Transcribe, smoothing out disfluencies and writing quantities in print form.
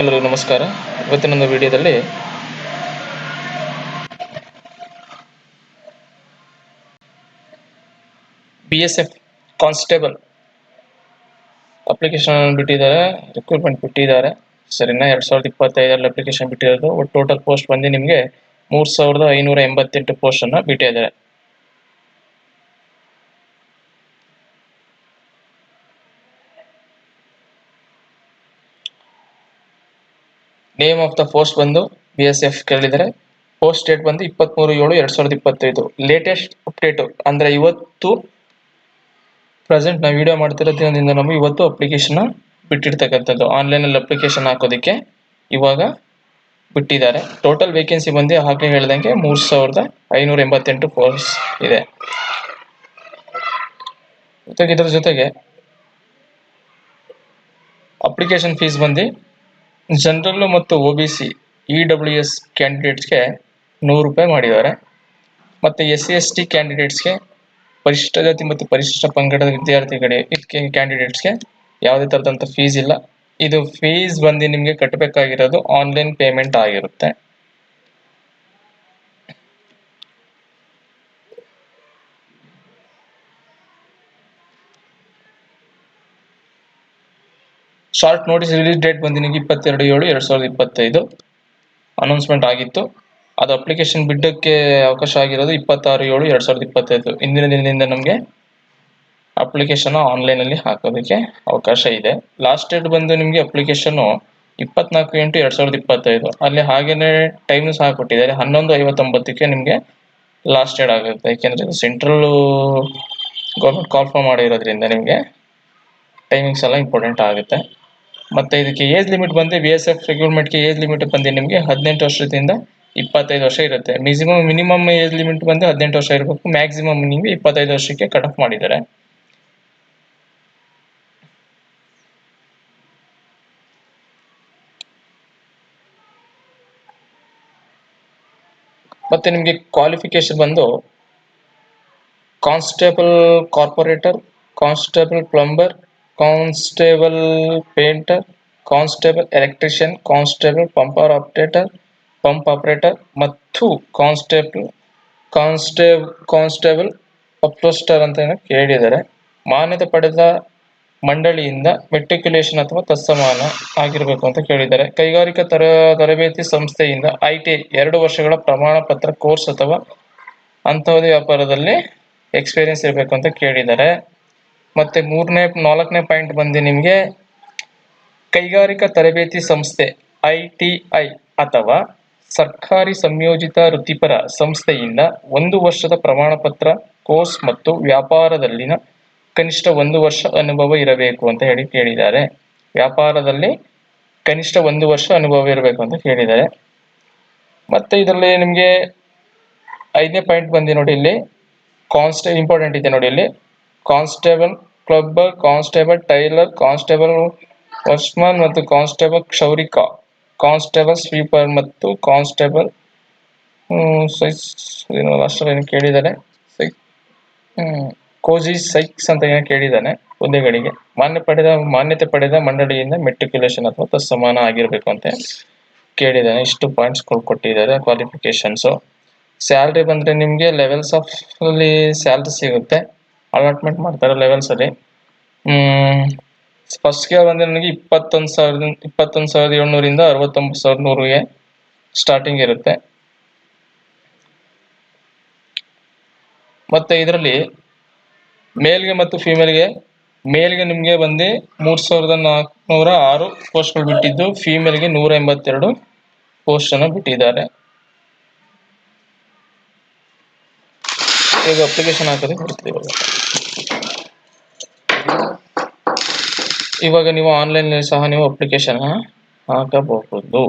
ಎಲ್ಲರಿಗೂ ನಮಸ್ಕಾರ. ಇವತ್ತಿನ ವಿಡಿಯೋದಲ್ಲಿ BSF ಕಾನ್ಸ್ಟೇಬಲ್ ಅಪ್ಲಿಕೇಶನ್ ಬಿಟ್ಟಿದ್ದಾರೆ, ರಿಕ್ರೂಟ್ಮೆಂಟ್ ಬಿಟ್ಟಿದ್ದಾರೆ. ಸರಿನಾ? 2025 ಅಪ್ಲಿಕೇಶನ್ ಬಿಟ್ಟಿರೋದು. ಟೋಟಲ್ ಪೋಸ್ಟ್ ಬಂದು ನಿಮಗೆ 3588 ಪೋಸ್ಟ್ ಅನ್ನ ಬಿಟ್ಟಿದ್ದಾರೆ. ನೇಮ್ ಆಫ್ ದ ಪೋಸ್ಟ್ ಬಂದು BSF ಕೇಳಿದರೆ. ಪೋಸ್ಟ್ ಡೇಟ್ ಬಂದು 23/7/2025. ಲೇಟೆಸ್ಟ್ ಅಪ್ಡೇಟ್ ಅಂದ್ರೆ ಇವತ್ತು ಪ್ರೆಸೆಂಟ್ ನಾವು ವಿಡಿಯೋ ಮಾಡ್ತಿರೋದ್ರಿಂದ ನಮಗೆ ಇವತ್ತು ಅಪ್ಲಿಕೇಶನ್ ಬಿಟ್ಟಿರ್ತಕ್ಕಂಥದ್ದು. ಆನ್ಲೈನ್ ಅಲ್ಲಿ ಅಪ್ಲಿಕೇಶನ್ ಹಾಕೋದಕ್ಕೆ ಇವಾಗ ಬಿಟ್ಟಿದ್ದಾರೆ. ಟೋಟಲ್ ವೇಕೆನ್ಸಿ ಬಂದು ಹಾಗೆ ಹೇಳ್ದಂಗೆ 3588 ಪೋಸ್ಟ್ ಇದೆ. ಇದರ ಜೊತೆಗೆ ಅಪ್ಲಿಕೇಶನ್ ಫೀಸ್ ಬಂದು ಜನರಲ್ ಮತ್ತು OBC EWS ಕ್ಯಾಂಡಿಡೇಟ್ಸ್ಗೆ 100 ರೂಪಾಯಿ ಮಾಡಿದ್ದಾರೆ. ಮತ್ತು SC/ST ಕ್ಯಾಂಡಿಡೇಟ್ಸ್ಗೆ, ಪರಿಶಿಷ್ಟ ಜಾತಿ ಮತ್ತು ಪರಿಶಿಷ್ಟ ಪಂಗಡದ ವಿದ್ಯಾರ್ಥಿಗಳಿಗೆ ಕ್ಯಾಂಡಿಡೇಟ್ಸ್ಗೆ ಯಾವುದೇ ತರದಂತ ಫೀಸ್ ಇಲ್ಲ. ಇದು ಫೀಸ್ ಬಂದು ನಿಮಗೆ ಕಟ್ಟಬೇಕಾಗಿರೋದು ಆನ್ಲೈನ್ ಪೇಮೆಂಟ್ ಆಗಿರುತ್ತೆ. ಶಾರ್ಟ್ ನೋಟಿಸ್ ರಿಲೀಸ್ ಡೇಟ್ ಬಂದು ನಿಮಗೆ 22/7/2025 ಅನೌನ್ಸ್ಮೆಂಟ್ ಆಗಿತ್ತು. ಅದು ಅಪ್ಲಿಕೇಶನ್ ಬಿಡಕ್ಕೆ ಅವಕಾಶ ಆಗಿರೋದು 26/7/2025. ಇಂದಿನ ದಿನದಿಂದ ನಮಗೆ ಅಪ್ಲಿಕೇಶನ್ ಆನ್ಲೈನ್ ಅಲ್ಲಿ ಹಾಕೋದಕ್ಕೆ ಅವಕಾಶ ಇದೆ. ಲಾಸ್ಟ್ ಡೇಟ್ ಬಂದು ನಿಮಗೆ ಅಪ್ಲಿಕೇಶನ್ 24/8/2025. ಅಲ್ಲಿ ಹಾಗೇನೆ ಟೈಮ್ ಸಹ ಕೊಟ್ಟಿದ್ದಾರೆ. 11:59ಕ್ಕೆ ನಿಮಗೆ ಲಾಸ್ಟ್ ಡೇಟ್ ಆಗುತ್ತೆ. ಯಾಕೆಂದ್ರೆ ಇದು ಸೆಂಟ್ರಲ್ ಗೌರ್ಮೆಂಟ್ ಕಾಲ್ಫಾರ್ಮ್ ಮಾಡಿರೋದ್ರಿಂದ ನಿಮಗೆ ಟೈಮಿಂಗ್ಸ್ ಎಲ್ಲ ಇಂಪಾರ್ಟೆಂಟ್ ಆಗುತ್ತೆ. ಮತ್ತೆ ಇದಕ್ಕೆ ಏಜ್ ಲಿಮಿಟ್ ಬಂದು BSF ರಿಕ್ರೂಟ್ಮೆಂಟ್ಗೆ ಏಜ್ ಲಿಮಿಟ್ ಬಂದು ನಿಮಗೆ 18 ವರ್ಷದಿಂದ 25 ವರ್ಷ ಇರುತ್ತೆ. ಮಿನಿಮಮ್ ಏಜ್ ಲಿಮಿಟ್ ಬಂದು 18 ವರ್ಷ ಇರಬೇಕು. ಮ್ಯಾಕ್ಸಿಮಮ್ ನಿಮಗೆ 25 ವರ್ಷಕ್ಕೆ ಕಟ್ ಆಫ್ ಮಾಡಿದ್ದಾರೆ. ಮತ್ತೆ ನಿಮಗೆ ಕ್ವಾಲಿಫಿಕೇಶನ್ ಬಂದು constable corporator, constable plumber, constable painter, constable electrician, constable pump operator ಮತ್ತು ಕಾನ್ಸ್ಟೇಬಲ್ ಅಪ್ರೋಸ್ಟರ್ ಅಂತ ಕೇಳಿದ್ದಾರೆ. ಮಾನ್ಯತೆ ಪಡೆದ ಮಂಡಳಿಯಿಂದ ಮೆಟ್ರಿಕ್ಯುಲೇಷನ್ ಅಥವಾ ತತ್ಸಮಾನ ಆಗಿರಬೇಕು ಅಂತ ಕೇಳಿದ್ದಾರೆ. ಕೈಗಾರಿಕಾ ತರಬೇತಿ ಸಂಸ್ಥೆಯಿಂದ ITI 2 ವರ್ಷಗಳ ಪ್ರಮಾಣ ಪತ್ರ ಕೋರ್ಸ್ ಅಥವಾ ಅಂತಹುದೇ ವ್ಯಾಪಾರದಲ್ಲಿ ಎಕ್ಸ್ಪೀರಿಯನ್ಸ್ ಇರಬೇಕು ಅಂತ ಕೇಳಿದ್ದಾರೆ. ಮತ್ತೆ 4ನೇ ಪಾಯಿಂಟ್ ಬಂದು ನಿಮಗೆ ಕೈಗಾರಿಕಾ ತರಬೇತಿ ಸಂಸ್ಥೆ ITI ಅಥವಾ ಸರ್ಕಾರಿ ಸಂಯೋಜಿತ ವೃತ್ತಿಪರ ಸಂಸ್ಥೆಯಿಂದ 1 ವರ್ಷದ ಪ್ರಮಾಣ ಪತ್ರ ಕೋರ್ಸ್ ಮತ್ತು ವ್ಯಾಪಾರದಲ್ಲಿನ ಕನಿಷ್ಠ 1 ವರ್ಷ ಅನುಭವ ಇರಬೇಕು ಅಂತ ಕೇಳಿದ್ದಾರೆ. ವ್ಯಾಪಾರದಲ್ಲಿ ಕನಿಷ್ಠ 1 ವರ್ಷ ಅನುಭವ ಇರಬೇಕು ಅಂತ ಕೇಳಿದ್ದಾರೆ. ಮತ್ತೆ ಇದರಲ್ಲಿ ನಿಮಗೆ 5ನೇ ಪಾಯಿಂಟ್ ಬಂದು ನೋಡಿ, ಇಲ್ಲಿ ಇಂಪಾರ್ಟೆಂಟ್ ಇದೆ ನೋಡಿ. ಇಲ್ಲಿ constable cobbler, constable tailor, constable watchman ಮತ್ತು ಕಾನ್ಸ್ಟೇಬಲ್ ಕ್ಷೌರಿಕ, ಕಾನ್ಸ್ಟೇಬಲ್ ಸ್ವೀಪರ್ ಮತ್ತು ಕಾನ್ಸ್ಟೇಬಲ್ ಕೇಳಿದ್ದಾರೆ. ಕೋಜಿ ಸೈಕ್ಸ್ ಅಂತ ಕೇಳಿದ್ದಾನೆ. ಹುದ್ದೆಗಳಿಗೆ ಮಾನ್ಯತೆ ಪಡೆದ ಮಂಡಳಿಯಿಂದ ಮೆಟ್ರಿಕ್ಯುಲೇಷನ್ ಅಥವಾ ತತ್ಸಮಾನ ಆಗಿರಬೇಕು ಅಂತ ಕೇಳಿದ್ದಾನೆ. ಇಷ್ಟು ಪಾಯಿಂಟ್ಸ್ ಕೊಟ್ಟಿದ್ದಾರೆ ಕ್ವಾಲಿಫಿಕೇಶನ್ಸ್. ಸ್ಯಾಲ್ರಿ ಬಂದ್ರೆ ನಿಮಗೆ ಲೆವೆಲ್ಸ್ ಆಫ್ ಅಲ್ಲಿ ಸ್ಯಾಲ್ರಿ ಸಿಗುತ್ತೆ, ಅಲಾಟ್ಮೆಂಟ್ ಮಾಡ್ತಾರೆ ಲೆವೆಲ್ಸ್ ಅಲ್ಲಿ. ಫಸ್ಟ್ ಗೆ ಬಂದ್ರೆ ನನಗೆ 21,700 69,100ಗೆ ಸ್ಟಾರ್ಟಿಂಗ್ ಇರುತ್ತೆ. ಮತ್ತೆ ಇದರಲ್ಲಿ ಮೇಲ್ಗೆ ಮತ್ತು ಫಿಮೇಲ್ಗೆ ನಿಮಗೆ ಬಂದು 3,406 ಪೋಸ್ಟ್ಗಳು ಬಿಟ್ಟಿದ್ದು, ಫಿಮೇಲ್ಗೆ 182 ಪೋಸ್ಟ್ ಅನ್ನು ಬಿಟ್ಟಿದ್ದಾರೆ. ಈಗ ಅಪ್ಲಿಕೇಶನ್ ಹಾಕೋದಕ್ಕೆ ಬರ್ತೀವಿ. ಇವಾಗ ನೀವು ಆನ್ಲೈನ್ ಸಹ ನೀವು ಅಪ್ಲಿಕೇಶನ್ ಹಾಕಬಹುದು.